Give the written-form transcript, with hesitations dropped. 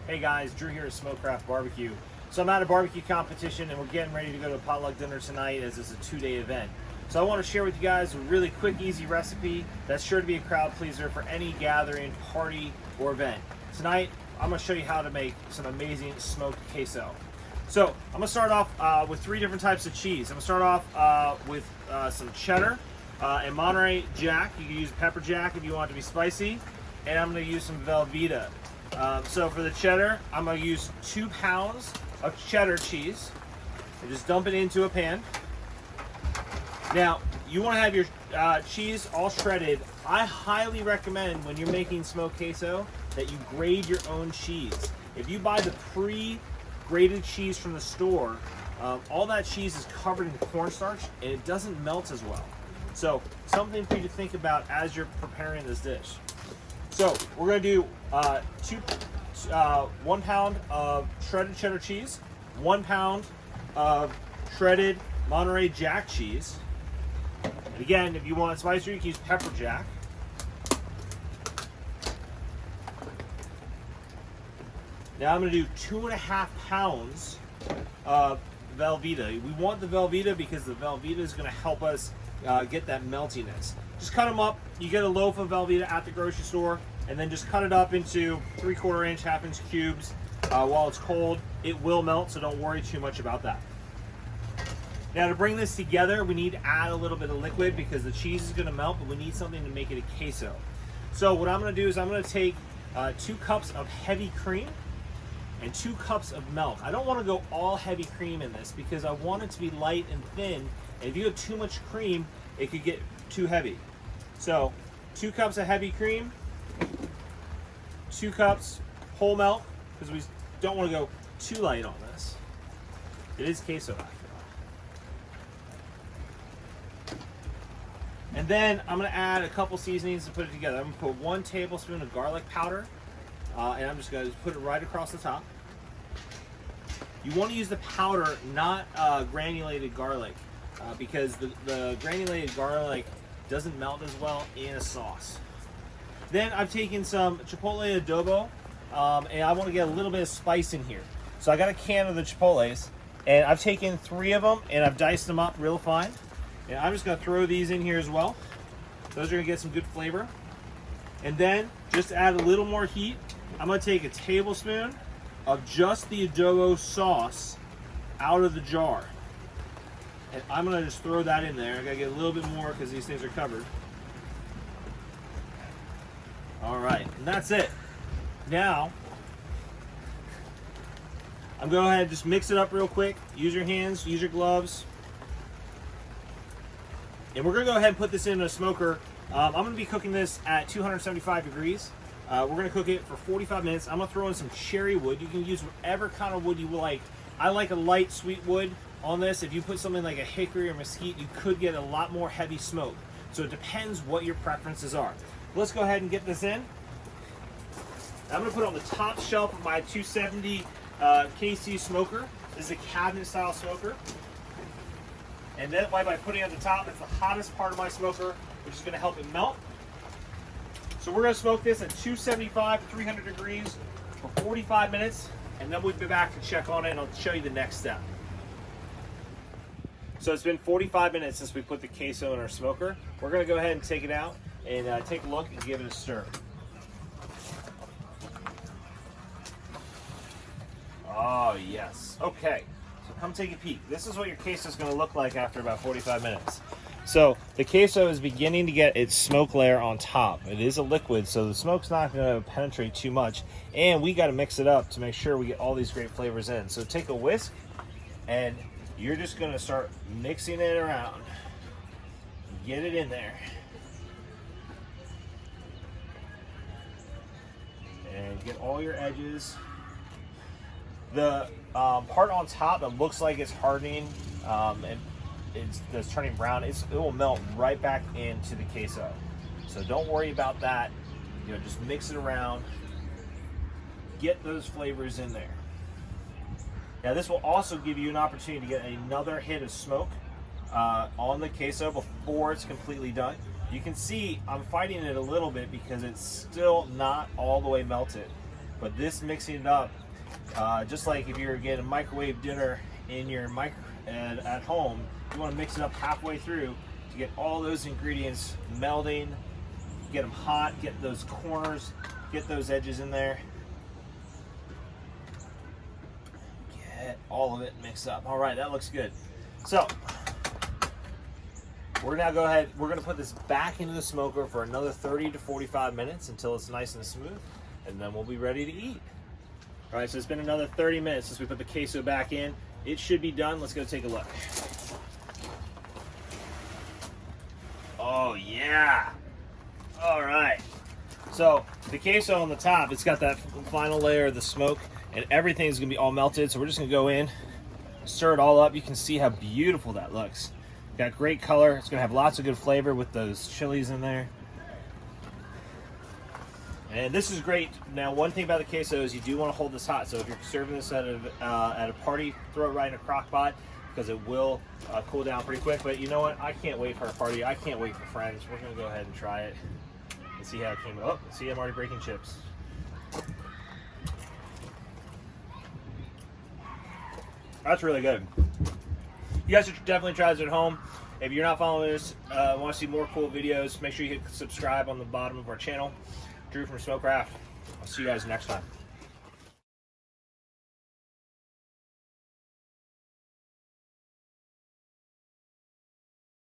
Hey guys, Drew here at Smokecraft Barbecue. So I'm at a barbecue competition and we're getting ready to go to a potluck dinner tonight as it's a 2-day event. So I want to share with you guys a really quick, easy recipe that's sure to be a crowd pleaser for any gathering, party, or event. Tonight, I'm going to show you how to make some amazing smoked queso. So I'm going to start off with 3 different types of cheese. I'm going to start off with some cheddar and Monterey Jack. You can use pepper jack if you want it to be spicy. And I'm going to use some Velveeta. So for the cheddar, I'm going to use 2 pounds of cheddar cheese and just dump it into a pan. Now, you want to have your cheese all shredded. I highly recommend when you're making smoked queso that you grate your own cheese. If you buy the pre-grated cheese from the store, all that cheese is covered in cornstarch and it doesn't melt as well. So something for you to think about as you're preparing this dish. So we're going to do 1 pound of shredded cheddar cheese, 1 pound of shredded Monterey Jack cheese. And again, if you want it spicier, you can use pepper jack. Now I'm going to do 2.5 pounds of Velveeta. We want the Velveeta because the Velveeta is going to help us get that meltiness. Just cut them up. You get a loaf of Velveeta at the grocery store, and then just cut it up into 3/4 inch, 1/2 inch cubes. While it's cold, it will melt, so don't worry too much about that. Now to bring this together, we need to add a little bit of liquid because the cheese is going to melt, but we need something to make it a queso. So what I'm going to do is I'm going to take 2 cups of heavy cream and 2 cups of milk. I don't want to go all heavy cream in this because I want it to be light and thin. And if you have too much cream, it could get too heavy. So 2 cups of heavy cream, 2 cups whole milk, because we don't want to go too light on this. It is queso after all. And then I'm going to add a couple seasonings to put it together. I'm going to put 1 tablespoon of garlic powder, and I'm just going to put it right across the top. You want to use the powder, not granulated garlic, because the granulated garlic doesn't melt as well in a sauce. Then I've taken some chipotle adobo, and I want to get a little bit of spice in here. So I got a can of the chipotles, and I've taken 3 of them, and I've diced them up real fine. And I'm just going to throw these in here as well. Those are going to get some good flavor. And then, just to add a little more heat, I'm going to take a tablespoon of just the adobo sauce out of the jar. And I'm going to just throw that in there. I got to get a little bit more because these things are covered. All right, and that's it. Now, I'm going to go ahead and just mix it up real quick. Use your hands, use your gloves. And we're going to go ahead and put this in a smoker. I'm going to be cooking this at 275 degrees. We're going to cook it for 45 minutes. I'm going to throw in some cherry wood. You can use whatever kind of wood you like. I like a light, sweet wood on this. If you put something like a hickory or mesquite, you could get a lot more heavy smoke. So it depends what your preferences are. Let's go ahead and get this in. I'm going to put it on the top shelf of my 270 KC smoker. This is a cabinet style smoker. And that way, by putting it at the top, it's the hottest part of my smoker, which is going to help it melt. So we're going to smoke this at 275 to 300 degrees for 45 minutes, and then we'll be back to check on it, and I'll show you the next step. So it's been 45 minutes since we put the queso in our smoker. We're going to go ahead and take it out and take a look and give it a stir. Oh, yes. Okay. So come take a peek. This is what your queso is going to look like after about 45 minutes. So the queso is beginning to get its smoke layer on top. It is a liquid, so the smoke's not going to penetrate too much. And we got to mix it up to make sure we get all these great flavors in. So take a whisk, and you're just going to start mixing it around. Get it in there. And get all your edges. The part on top that looks like it's hardening and it's turning brown, it will melt right back into the queso. So don't worry about that. You know, just mix it around. Get those flavors in there. Now this will also give you an opportunity to get another hit of smoke on the queso before it's completely done. You can see I'm fighting it a little bit because it's still not all the way melted. But this mixing it up, just like if you're getting a microwave dinner in your at home, you want to mix it up halfway through to get all those ingredients melding, get them hot, get those corners, get those edges in there. Get all of it mixed up. All right, that looks good. So we're gonna go ahead, we're gonna put this back into the smoker for another 30 to 45 minutes until it's nice and smooth, and then we'll be ready to eat. All right, so it's been another 30 minutes since we put the queso back in. It should be done. Let's go take a look. Oh yeah. All right. So the queso on the top, it's got that final layer of the smoke, and everything's gonna be all melted. So we're just gonna go in, stir it all up. You can see how beautiful that looks. Got great color. It's gonna have lots of good flavor with those chilies in there. And this is great. Now, one thing about the queso is you do want to hold this hot. So if you're serving this at a party, throw it right in a crock pot because it will cool down pretty quick. But you know what? I can't wait for a party. I can't wait for friends. We're gonna go ahead and try it and see how it came out. Oh, see, I'm already breaking chips. That's really good. You guys should definitely try this at home. If you're not following this, want to see more cool videos, make sure you hit subscribe on the bottom of our channel. Drew from Smokecraft. I'll see you guys next time.